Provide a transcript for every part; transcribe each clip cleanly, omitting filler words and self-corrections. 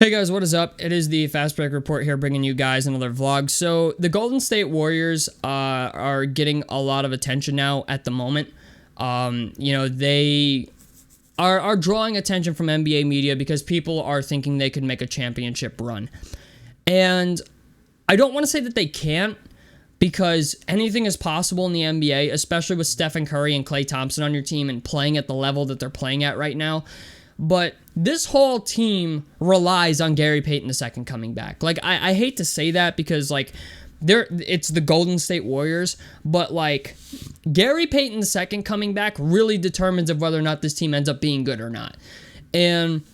Hey guys, what is up? It is the Fast Break Report here, bringing you guys another vlog. So the Golden State Warriors are getting a lot of attention now at the moment. They are drawing attention from NBA media because people are thinking they could make a championship run. And I don't want to say that they can't, because anything is possible in the NBA, especially with Stephen Curry and Klay Thompson on your team and playing at the level that they're playing at right now. But this whole team relies on Gary Payton II coming back. Like, I hate to say that because, like, it's the Golden State Warriors, but, like, Gary Payton II coming back really determines of whether or not this team ends up being good or not. And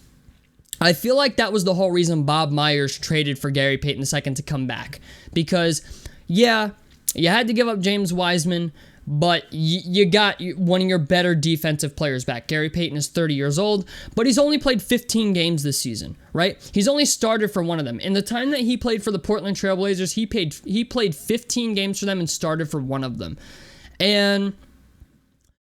I feel like that was the whole reason Bob Myers traded for Gary Payton II to come back. Because, yeah, you had to give up James Wiseman, but you got one of your better defensive players back. Gary Payton is 30 years old, but he's only played 15 games this season, right? He's only started for one of them. In the time that he played for the Portland Trail Blazers, he played 15 games for them and started for one of them. And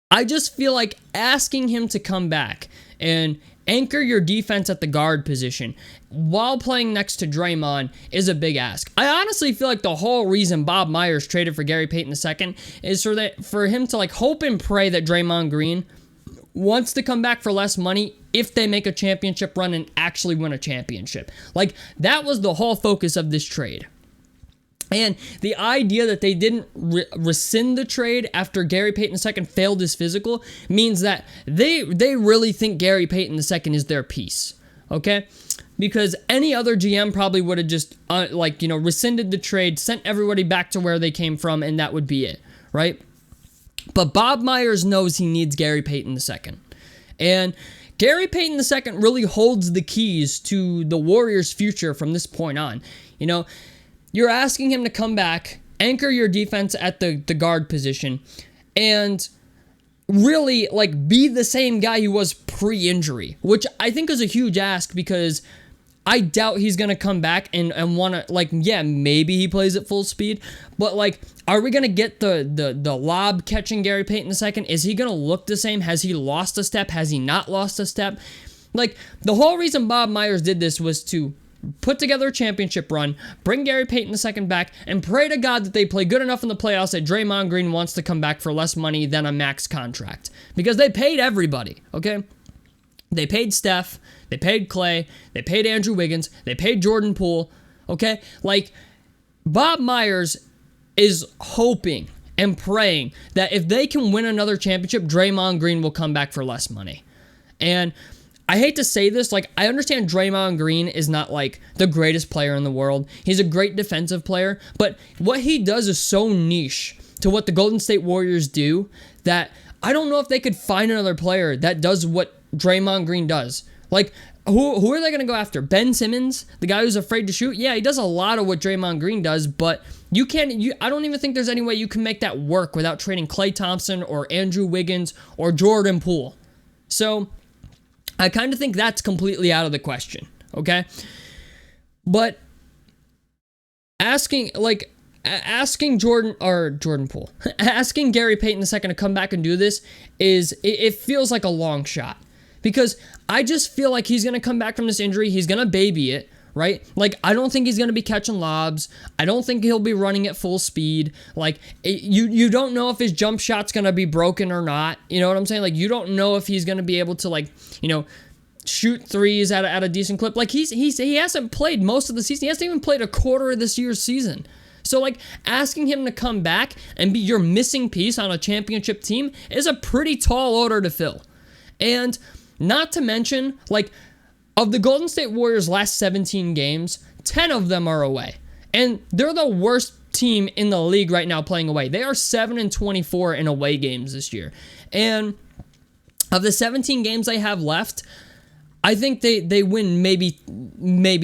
I just feel like asking him to come back and anchor your defense at the guard position while playing next to Draymond is a big ask. I honestly feel like the whole reason Bob Myers traded for Gary Payton II is for him to, like, hope and pray that Draymond Green wants to come back for less money if they make a championship run and actually win a championship. Like, that was the whole focus of this trade. And the idea that they didn't rescind the trade after Gary Payton II failed his physical means that they really think Gary Payton II is their piece, okay? Because any other GM probably would have just, rescinded the trade, sent everybody back to where they came from, and that would be it, right? But Bob Myers knows he needs Gary Payton II. And Gary Payton II really holds the keys to the Warriors' future from this point on. You know, you're asking him to come back, anchor your defense at the guard position, and really, like, be the same guy he was pre-injury, which I think is a huge ask because I doubt he's going to come back and want to, like, yeah, maybe he plays at full speed, but, like, are we going to get the lob catching Gary Payton II? Is he going to look the same? Has he lost a step? Has he not lost a step? Like, the whole reason Bob Myers did this was to put together a championship run, bring Gary Payton II back, and pray to God that they play good enough in the playoffs that Draymond Green wants to come back for less money than a max contract. Because they paid everybody, okay? They paid Steph, they paid Klay, they paid Andrew Wiggins, they paid Jordan Poole, okay? Like, Bob Myers is hoping and praying that if they can win another championship, Draymond Green will come back for less money. And I hate to say this, like, I understand Draymond Green is not, like, the greatest player in the world. He's a great defensive player, but what he does is so niche to what the Golden State Warriors do that I don't know if they could find another player that does what Draymond Green does. Like, who are they going to go after? Ben Simmons, the guy who's afraid to shoot? Yeah, he does a lot of what Draymond Green does, but I don't even think there's any way you can make that work without trading Klay Thompson or Andrew Wiggins or Jordan Poole. So I kind of think that's completely out of the question, okay? But asking Jordan Poole, asking Gary Payton II to come back and do this it feels like a long shot. Because I just feel like he's going to come back from this injury, he's going to baby it, right? Like, I don't think he's going to be catching lobs. I don't think he'll be running at full speed. Like, you don't know if his jump shot's going to be broken or not. You know what I'm saying? Like, you don't know if he's going to be able to, like, you know, shoot threes at a decent clip. Like, he hasn't played most of the season. He hasn't even played a quarter of this year's season. So, like, asking him to come back and be your missing piece on a championship team is a pretty tall order to fill. And not to mention, like, of the Golden State Warriors' last 17 games, 10 of them are away. And they're the worst team in the league right now playing away. They are 7-24 in away games this year. And of the 17 games they have left, I think they win maybe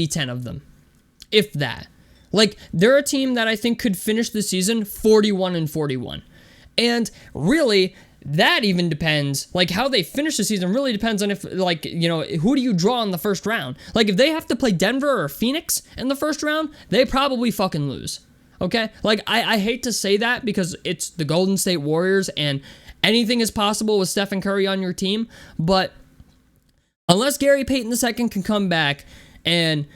10 of them, if that. Like, they're a team that I think could finish the season 41-41. And really, that even depends, like, how they finish the season really depends on if, like, you know, who do you draw in the first round? Like, if they have to play Denver or Phoenix in the first round, they probably fucking lose, okay? Like, I hate to say that because it's the Golden State Warriors and anything is possible with Stephen Curry on your team, but unless Gary Payton II can come back and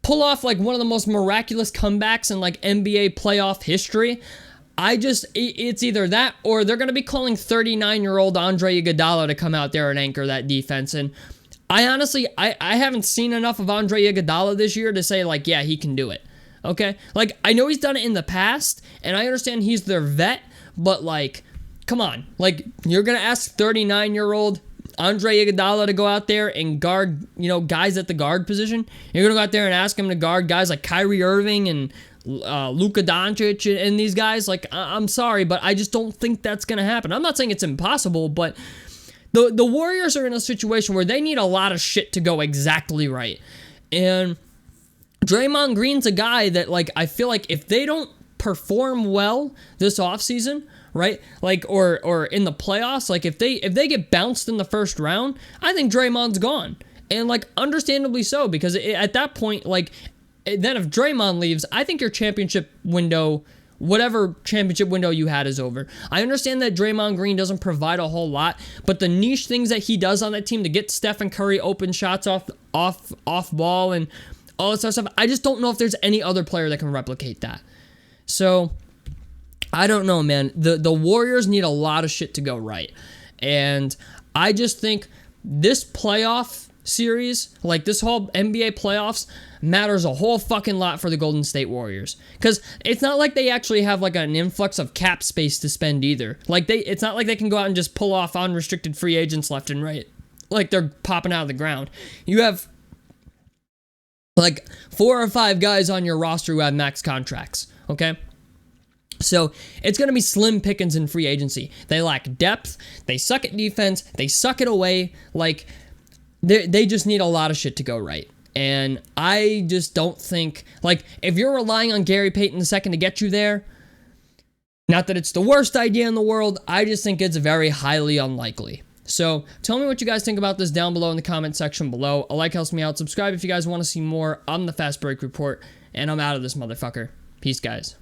pull off like one of the most miraculous comebacks in like NBA playoff history. It's either that or they're going to be calling 39-year-old Andre Iguodala to come out there and anchor that defense. And I honestly, I haven't seen enough of Andre Iguodala this year to say like, yeah, he can do it. Okay? Like, I know he's done it in the past, and I understand he's their vet, but like, come on. Like, you're going to ask 39-year-old Andre Iguodala to go out there and guard, guys at the guard position? You're going to go out there and ask him to guard guys like Kyrie Irving and Luka Doncic and these guys? Like, I'm sorry, but I just don't think that's going to happen. I'm not saying it's impossible, but the Warriors are in a situation where they need a lot of shit to go exactly right. And Draymond Green's a guy that, like, I feel like if they don't perform well this offseason, right? Like, or in the playoffs, like if they get bounced in the first round, I think Draymond's gone. And like, understandably so, because at that point, like, then if Draymond leaves, I think your championship window, whatever championship window you had, is over. I understand that Draymond Green doesn't provide a whole lot, but the niche things that he does on that team to get Stephen Curry open shots off ball and all that sort of stuff, I just don't know if there's any other player that can replicate that. So I don't know, man. The Warriors need a lot of shit to go right. And I just think this playoff series, like this whole NBA playoffs, matters a whole fucking lot for the Golden State Warriors. Because it's not like they actually have like an influx of cap space to spend either. Like it's not like they can go out and just pull off unrestricted free agents left and right. Like they're popping out of the ground. You have like 4 or 5 guys on your roster who have max contracts, okay? So it's going to be slim pickings in free agency. They lack depth. They suck at defense. They suck it away. Like, they just need a lot of shit to go right. And I just don't think, like, if you're relying on Gary Payton II to get you there, not that it's the worst idea in the world, I just think it's very highly unlikely. So tell me what you guys think about this down below in the comment section below. A like helps me out. Subscribe if you guys want to see more. I'm the Fast Break Report, and I'm out of this motherfucker. Peace, guys.